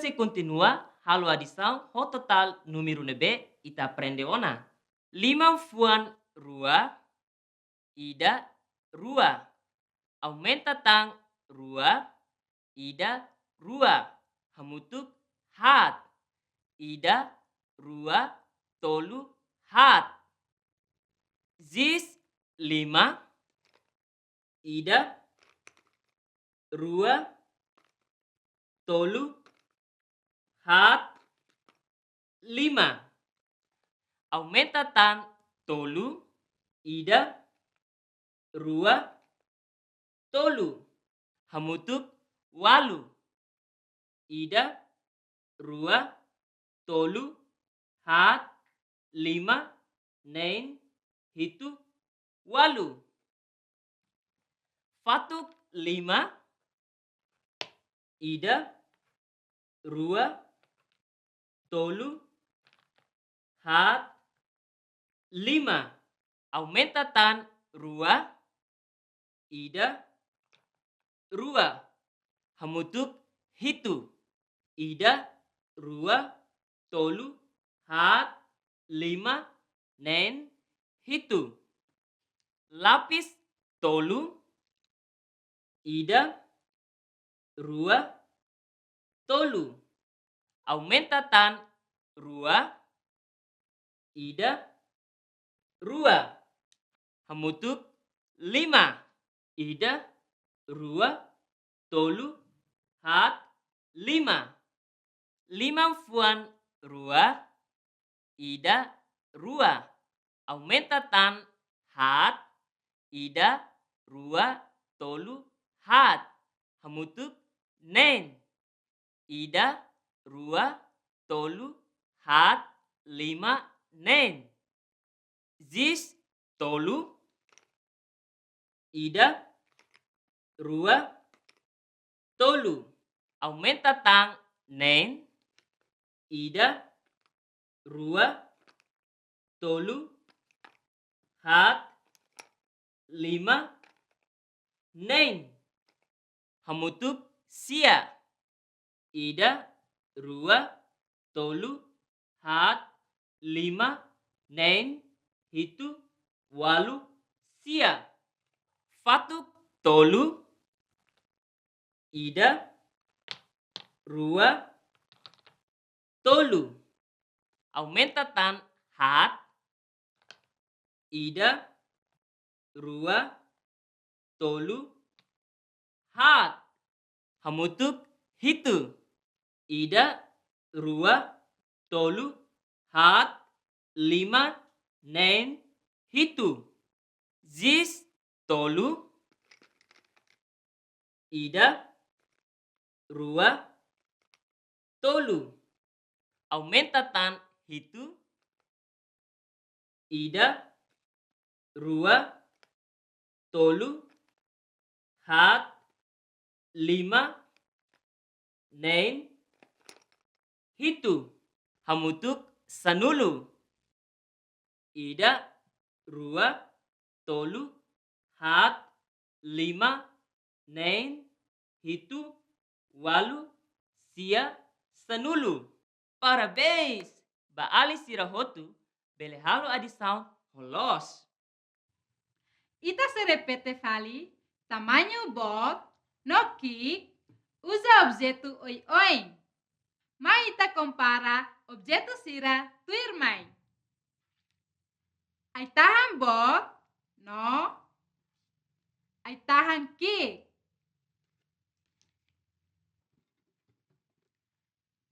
se continua, halo adição, o total número nebe ita aprende ona. 52 ida rua. Aumenta tang rua ida rua. Hamutuk hat. Ida rua tolu hat. Zis 5 ida rua tolu hat 5. Aumenta tan tolu ida rua tolu. Hamutuk walu. Ida rua tolu hat 5 nen hitu walu. Fatuk 5 ida rua tolu hat 5. Aumenta tan rua ida rua. Hamutuk hitu. Ida rua tolu hat 5 nen hitu. Lapis tolu ida rua tolu. Aumenta tan rua ida rua. Hamutuk 5. Ida rua tolu hat 5. 52 ida rua. Aumenta tan hat ida rua tolu hat. Hamutuk nen. Ida rua tolu hat 5 nen. Zis tolu ida rua tolu. Aumenta tang nen. Ida rua tolu hat 5 nen. Hamutuk sia. Ida rua tolu hat 5 nen hitu walu sia. Fatuk tolu ida rua tolu. Aumenta tan hat. Ida rua tolu hat. Hamutuk hitu. Ida rua tolu hat 5 nen hitu. Zis tolu ida rua tolu. Aumenta tan hitu. Ida rua tolu hat 5 nen hitu. Hamutuk sanulu. Ida rua tolu hat 5 nen hitu walu sia sanulu. Parabéns! Baali sirahotu bele halo adição holos. Ita se repete fali, tamanho bot, no que usa objeto oi-oi. Mas ita compara objeto sira tu irmãe. Ai tahan bot, no. Ai tahan ki.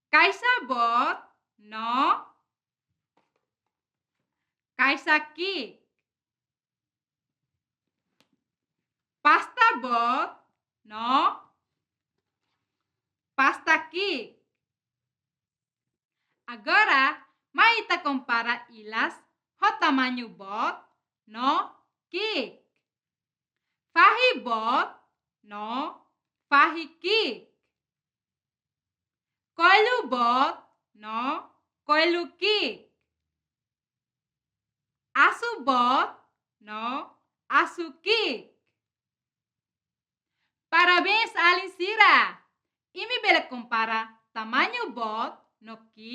Kaisa bot, no. Kaisa ki. Pasta bot, no. Pasta ki. Agora, mas ita compara ilas ho tamanho bot, no, ki. Fahi bot, no, fahi ki. Koilu bot, no, koilu ki. Asu bot, no, asu ki. Parabéns, Alinsira! Imi bele compara tamanho bot no ki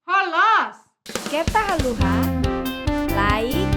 holos. Keta haluha, like,